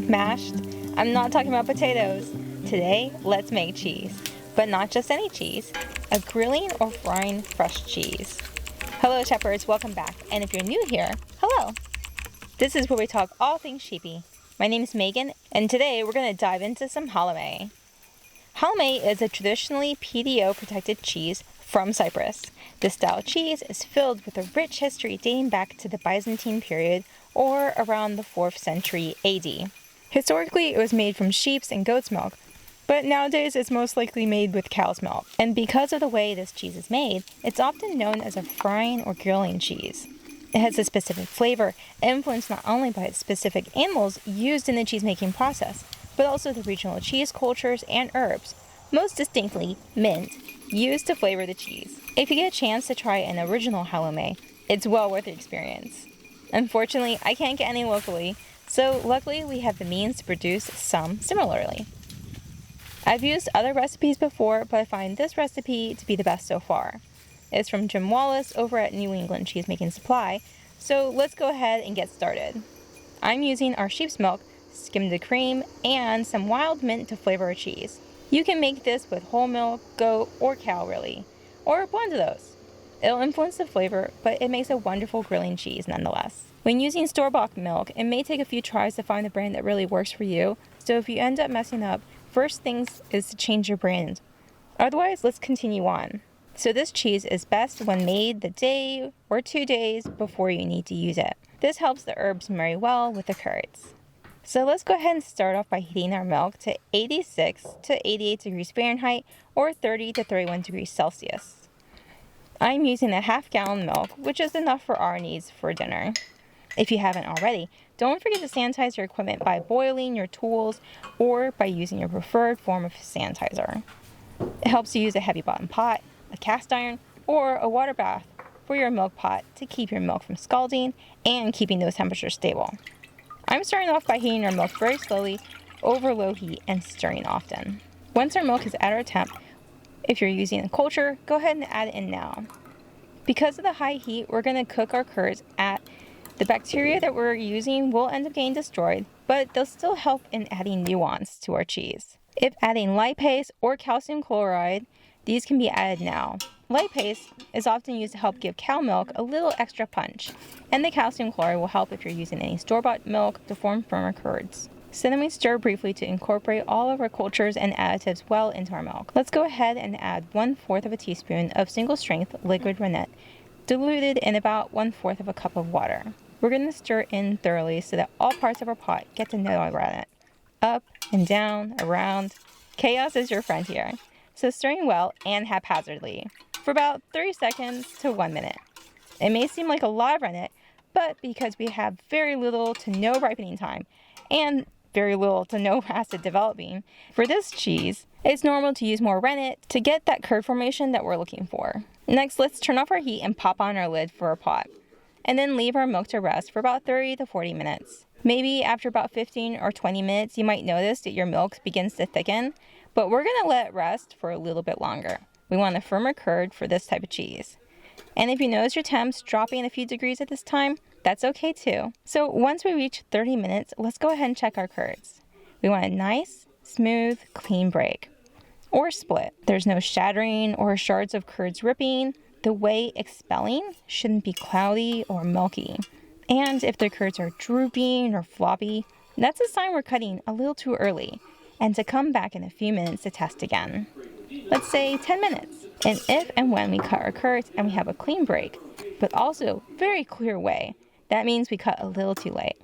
mean mashed? I'm not talking about potatoes. Today, let's make cheese. But not just any cheese, a grilling or frying fresh cheese. Hello shepherds, welcome back. And if you're new here, hello. This is where we talk all things sheepy. My name is Megan, and today we're going to dive into some Halloumi. Halloumi is a traditionally PDO protected cheese from Cyprus. This style of cheese is filled with a rich history dating back to the Byzantine period or around the 4th century AD. Historically, it was made from sheep's and goat's milk, but nowadays it's most likely made with cow's milk. And because of the way this cheese is made, it's often known as a frying or grilling cheese. It has a specific flavor, influenced not only by its specific animals used in the cheese-making process, but also the regional cheese cultures and herbs, most distinctly mint, used to flavor the cheese. If you get a chance to try an original Halloumi, it's well worth the experience. Unfortunately, I can't get any locally, so luckily we have the means to produce some similarly. I've used other recipes before, but I find this recipe to be the best so far. It's from Jim Wallace over at New England Cheesemaking Supply, so let's go ahead and get started. I'm using our sheep's milk, skimmed cream, and some wild mint to flavor our cheese. You can make this with whole milk, goat, or cow really, or a blend of those. It'll influence the flavor, but it makes a wonderful grilling cheese nonetheless. When using store-bought milk, it may take a few tries to find the brand that really works for you, so if you end up messing up, first things is to change your brand. Otherwise, let's continue on. So this cheese is best when made the day or 2 days before you need to use it. This helps the herbs marry well with the curds. So let's go ahead and start off by heating our milk to 86 to 88 degrees Fahrenheit or 30 to 31 degrees Celsius. I'm using a half-gallon milk, which is enough for our needs for dinner. If you haven't already, don't forget to sanitize your equipment by boiling your tools or by using your preferred form of sanitizer. It helps to use a heavy bottom pot, a cast iron, or a water bath for your milk pot to keep your milk from scalding and keeping those temperatures stable. I'm starting off by heating our milk very slowly over low heat and stirring often. Once our milk is at our temp, if you're using a culture, go ahead and add it in now. Because of the high heat, we're going to cook our curds at the bacteria that we're using will end up getting destroyed, but they'll still help in adding nuance to our cheese. If adding lipase or calcium chloride, these can be added now. Lipase is often used to help give cow milk a little extra punch, and the calcium chloride will help if you're using any store-bought milk to form firmer curds. So then we stir briefly to incorporate all of our cultures and additives well into our milk. Let's go ahead and add 1/4 of a teaspoon of single-strength liquid rennet, diluted in about 1/4 of a cup of water. We're going to stir in thoroughly so that all parts of our pot get to know our rennet. Up and down, around. Chaos is your friend here. So stirring well and haphazardly for about 30 seconds to 1 minute. It may seem like a lot of rennet, but because we have very little to no ripening time and very little to no acid developing, for this cheese, it's normal to use more rennet to get that curd formation that we're looking for. Next, let's turn off our heat and pop on our lid for our pot, and then leave our milk to rest for about 30 to 40 minutes. Maybe after about 15 or 20 minutes, you might notice that your milk begins to thicken, but we're going to let it rest for a little bit longer. We want a firmer curd for this type of cheese. And if you notice your temps dropping a few degrees at this time, that's okay too. So once we reach 30 minutes, let's go ahead and check our curds. We want a nice, smooth, clean break, or split. There's no shattering or shards of curds ripping. The whey expelling shouldn't be cloudy or milky. And if the curds are drooping or floppy, that's a sign we're cutting a little too early, and to come back in a few minutes to test again. Let's say 10 minutes. And if and when we cut our curds and we have a clean break, but also very clear whey, that means we cut a little too late.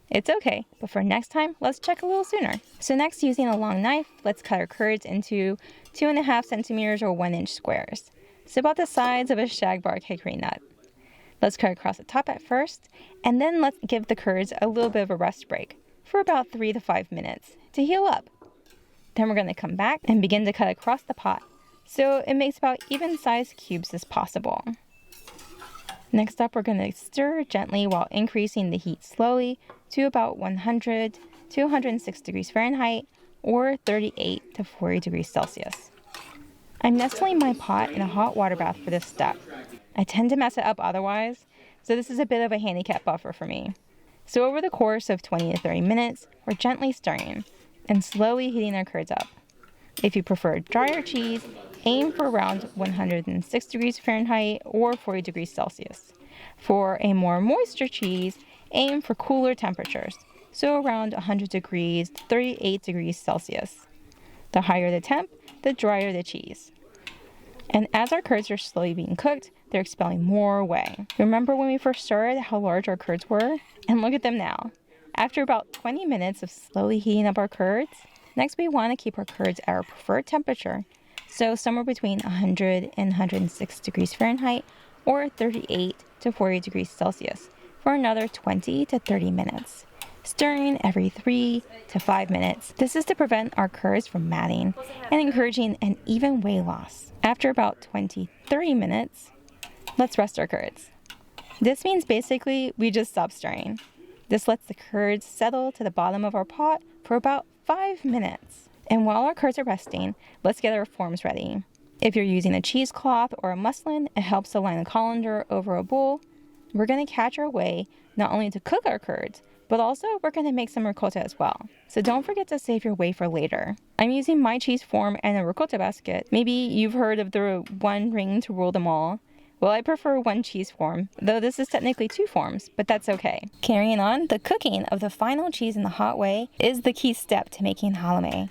It's okay, but for next time, let's check a little sooner. So next, using a long knife, let's cut our curds into 2.5 centimeters or 1-inch squares. So about the size of a shagbark hickory nut. Let's cut across the top at first, and then let's give the curds a little bit of a rest break for about 3 to 5 minutes to heal up. Then we're going to come back and begin to cut across the pot, so it makes about even-sized cubes as possible. Next up, we're going to stir gently while increasing the heat slowly to about 100 to 106 degrees Fahrenheit or 38 to 40 degrees Celsius. I'm nestling my pot in a hot water bath for this step. I tend to mess it up otherwise, so this is a bit of a handicap buffer for me. So over the course of 20 to 30 minutes, we're gently stirring and slowly heating our curds up. If you prefer drier cheese, aim for around 106 degrees Fahrenheit or 40 degrees Celsius. For a more moisture cheese, aim for cooler temperatures, so around 100 degrees to 38 degrees Celsius. The higher the temp, the drier the cheese. And as our curds are slowly being cooked, they're expelling more whey. Remember when we first started how large our curds were? And look at them now. After about 20 minutes of slowly heating up our curds, next we want to keep our curds at our preferred temperature, so somewhere between 100 and 106 degrees Fahrenheit or 38 to 40 degrees Celsius for another 20 to 30 minutes. Stirring every 3 to 5 minutes. This is to prevent our curds from matting and encouraging an even whey loss. After about 20-30 minutes, let's rest our curds. This means basically we just stop stirring. This lets the curds settle to the bottom of our pot for about 5 minutes. And while our curds are resting, let's get our forms ready. If you're using a cheesecloth or a muslin, it helps to line a colander over a bowl. We're going to catch our whey not only to cook our curds, but also we're going to make some ricotta as well. So don't forget to save your whey for later. I'm using my cheese form and a ricotta basket. Maybe you've heard of the one ring to rule them all. Well, I prefer one cheese form, though this is technically 2 forms, but that's okay. Carrying on, the cooking of the final cheese in the hot whey is the key step to making halloumi.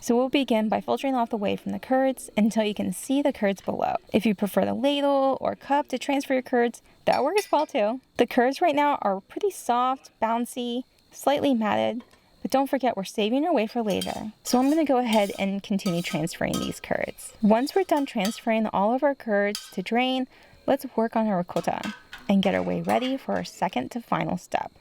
So we'll begin by filtering off the whey from the curds until you can see the curds below. If you prefer the ladle or cup to transfer your curds, that works well too. The curds right now are pretty soft, bouncy, slightly matted, but don't forget we're saving our whey for later. So I'm going to go ahead and continue transferring these curds. Once we're done transferring all of our curds to drain, let's work on our ricotta and get our whey ready for our second to final step.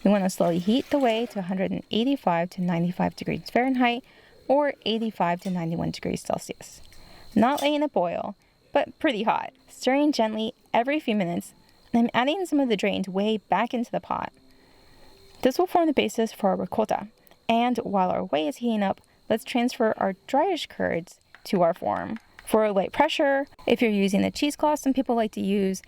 We want to slowly heat the whey to 185 to 95 degrees Fahrenheit or 85 to 91 degrees Celsius. Not letting it boil, but pretty hot. Stirring gently every few minutes, and I'm adding some of the drained whey back into the pot. This will form the basis for our ricotta. And while our whey is heating up, let's transfer our dryish curds to our form. For a light pressure, if you're using a cheesecloth, some people like to use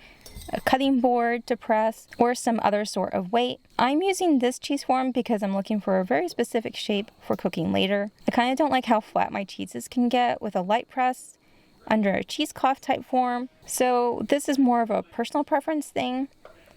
a cutting board to press or some other sort of weight. I'm using this cheese form because I'm looking for a very specific shape for cooking later. I kind of don't like how flat my cheeses can get with a light press under a cheesecloth type form. So this is more of a personal preference thing.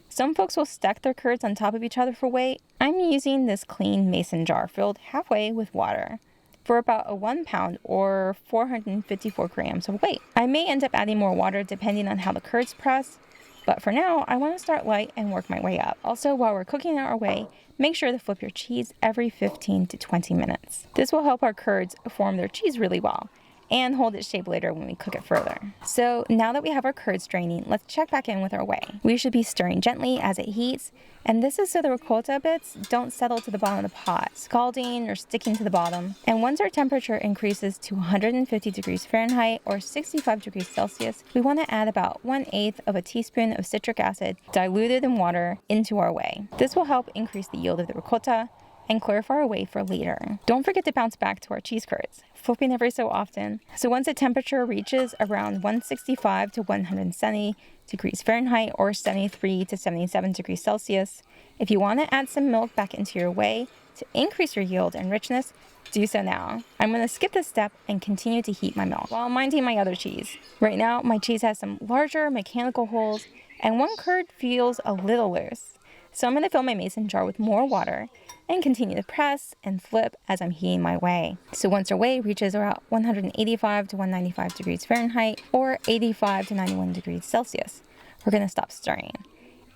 Some folks will stack their curds on top of each other for weight. I'm using this clean mason jar filled halfway with water for about a 1 pound or 454 grams of weight. I may end up adding more water depending on how the curds press, but for now, I want to start light and work my way up. Also, while we're cooking our whey, make sure to flip your cheese every 15 to 20 minutes. This will help our curds form their cheese really well and hold its shape later when we cook it further. So now that we have our curds draining, let's check back in with our whey. We should be stirring gently as it heats, and this is so the ricotta bits don't settle to the bottom of the pot, scalding or sticking to the bottom. And once our temperature increases to 150 degrees Fahrenheit or 65 degrees Celsius, we want to add about 1/8 of a teaspoon of citric acid diluted in water into our whey. This will help increase the yield of the ricotta and clarify our whey for later. Don't forget to bounce back to our cheese curds, flipping every so often. So once the temperature reaches around 165 to 170 degrees Fahrenheit or 73 to 77 degrees Celsius, if you want to add some milk back into your whey to increase your yield and richness, do so now. I'm going to skip this step and continue to heat my milk while minding my other cheese. Right now, my cheese has some larger mechanical holes and one curd feels a little loose. So I'm going to fill my mason jar with more water and continue to press and flip as I'm heating my whey. So once our whey reaches around 185 to 195 degrees Fahrenheit or 85 to 91 degrees Celsius, we're going to stop stirring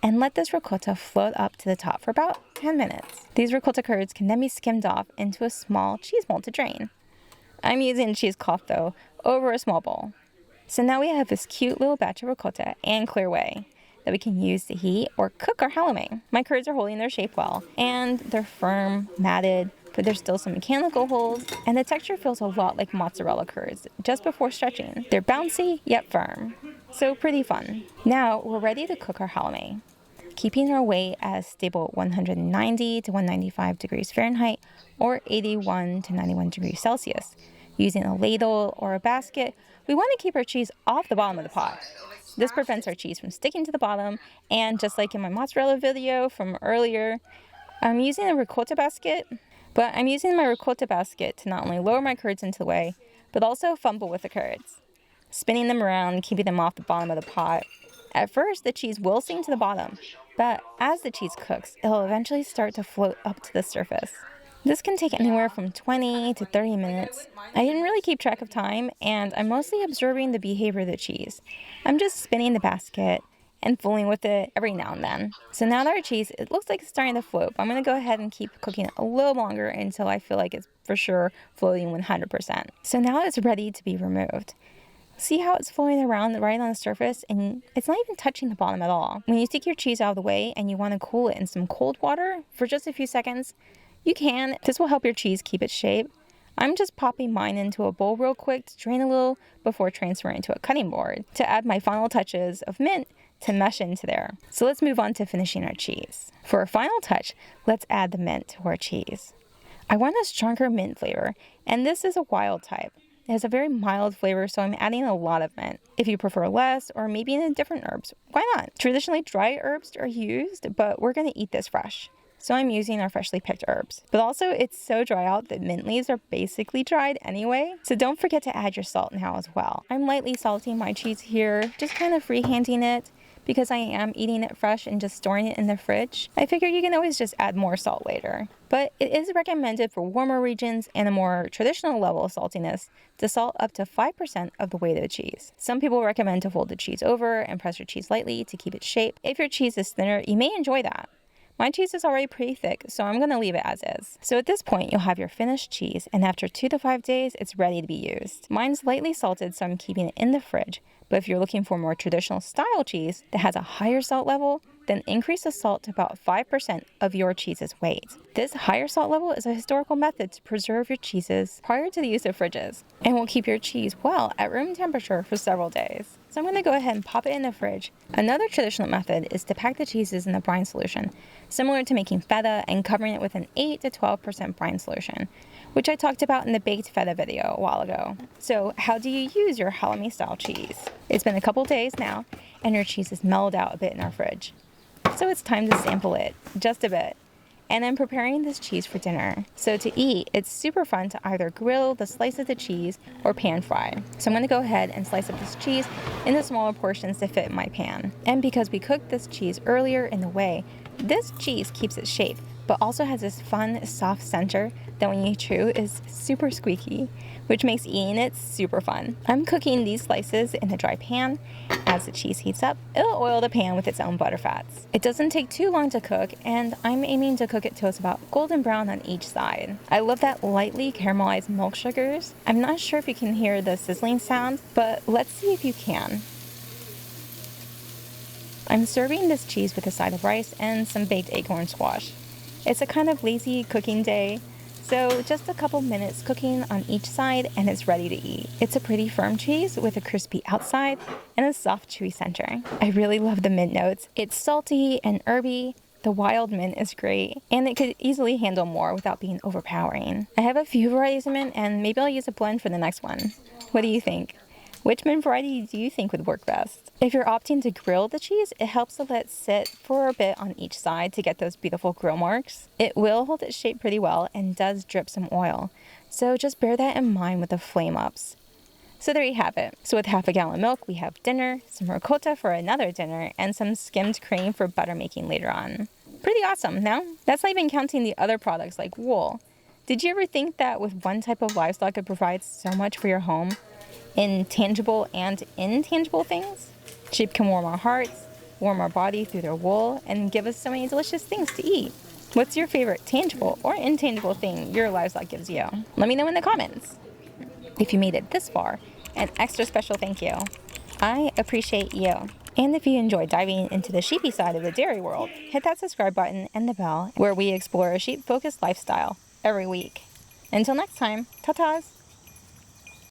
and let this ricotta float up to the top for about 10 minutes. These ricotta curds can then be skimmed off into a small cheese mold to drain. I'm using a cheesecloth though over a small bowl. So now we have this cute little batch of ricotta and clear whey that we can use to heat or cook our halloumi. My curds are holding their shape well, and they're firm, matted, but there's still some mechanical holes, and the texture feels a lot like mozzarella curds just before stretching. They're bouncy, yet firm, so pretty fun. Now, we're ready to cook our halloumi, keeping our whey as stable 190 to 195 degrees Fahrenheit or 81 to 91 degrees Celsius. Using a ladle or a basket, we want to keep our cheese off the bottom of the pot. This prevents our cheese from sticking to the bottom, and just like in my mozzarella video from earlier, I'm using a ricotta basket, but I'm using my ricotta basket to not only lower my curds into the whey, but also fumble with the curds, spinning them around, keeping them off the bottom of the pot. At first, the cheese will sink to the bottom, but as the cheese cooks, it'll eventually start to float up to the surface. This can take anywhere from 20 to 30 minutes. I didn't really keep track of time, and I'm mostly observing the behavior of the cheese. I'm just spinning the basket and fooling with it every now and then. So now that our cheese, it looks like it's starting to float, but I'm going to go ahead and keep cooking it a little longer until I feel like it's for sure floating 100%. So now it's ready to be removed. See how it's floating around right on the surface, and it's not even touching the bottom at all. When you take your cheese out of the whey and you want to cool it in some cold water for just a few seconds, you can. This will help your cheese keep its shape. I'm just popping mine into a bowl real quick to drain a little before transferring to a cutting board to add my final touches of mint to mesh into there. So let's move on to finishing our cheese. For a final touch, let's add the mint to our cheese. I want a stronger mint flavor, and this is a wild type. It has a very mild flavor, so I'm adding a lot of mint. If you prefer less, or maybe in different herbs, why not? Traditionally, dry herbs are used, but we're going to eat this fresh. So I'm using our freshly picked herbs. But also, it's so dry out that mint leaves are basically dried anyway, so don't forget to add your salt now as well. I'm lightly salting my cheese here, just kind of freehanding it, because I am eating it fresh and just storing it in the fridge. I figure you can always just add more salt later. But it is recommended for warmer regions and a more traditional level of saltiness to salt up to 5% of the weight of the cheese. Some people recommend to fold the cheese over and press your cheese lightly to keep its shape. If your cheese is thinner, you may enjoy that. My cheese is already pretty thick, so I'm going to leave it as is. So at this point, you'll have your finished cheese, and after 2 to 5 days, it's ready to be used. Mine's lightly salted, so I'm keeping it in the fridge. But if you're looking for more traditional style cheese that has a higher salt level, then increase the salt to about 5% of your cheese's weight. This higher salt level is a historical method to preserve your cheeses prior to the use of fridges, and will keep your cheese well at room temperature for several days. So I'm going to go ahead and pop it in the fridge. Another traditional method is to pack the cheeses in a brine solution, similar to making feta and covering it with an 8 to 12% brine solution, which I talked about in the baked feta video a while ago. So how do you use your Halloumi style cheese? It's been a couple days now, and your cheese is mellowed out a bit in our fridge. So it's time to sample it, just a bit. And I'm preparing this cheese for dinner. So to eat, it's super fun to either grill the slice of the cheese or pan fry. So I'm going to go ahead and slice up this cheese into smaller portions to fit in my pan. And because we cooked this cheese earlier in the whey, this cheese keeps its shape, but also has this fun, soft center that when you chew is super squeaky, which makes eating it super fun. I'm cooking these slices in a dry pan. As the cheese heats up, it'll oil the pan with its own butter fats. It doesn't take too long to cook, and I'm aiming to cook it till it's about golden brown on each side. I love that lightly caramelized milk sugars. I'm not sure if you can hear the sizzling sound, but let's see if you can. I'm serving this cheese with a side of rice and some baked acorn squash. It's a kind of lazy cooking day, so just a couple minutes cooking on each side and it's ready to eat. It's a pretty firm cheese with a crispy outside and a soft chewy center. I really love the mint notes. It's salty and herby. The wild mint is great, and it could easily handle more without being overpowering. I have a few varieties of mint, and maybe I'll use a blend for the next one. What do you think? Which mint variety do you think would work best? If you're opting to grill the cheese, it helps to let it sit for a bit on each side to get those beautiful grill marks. It will hold its shape pretty well and does drip some oil, so just bear that in mind with the flame ups. So there you have it. So with half a gallon of milk, we have dinner, some ricotta for another dinner, and some skimmed cream for butter making later on. Pretty awesome, no? That's not even counting the other products like wool. Did you ever think that with one type of livestock it provides so much for your home? In tangible and intangible things? Sheep can warm our hearts, warm our body through their wool, and give us so many delicious things to eat. What's your favorite tangible or intangible thing your livestock gives you? Let me know in the comments. If you made it this far, an extra special thank you. I appreciate you. And if you enjoy diving into the sheepy side of the dairy world, hit that subscribe button and the bell where we explore a sheep-focused lifestyle every week. Until next time, ta-tas!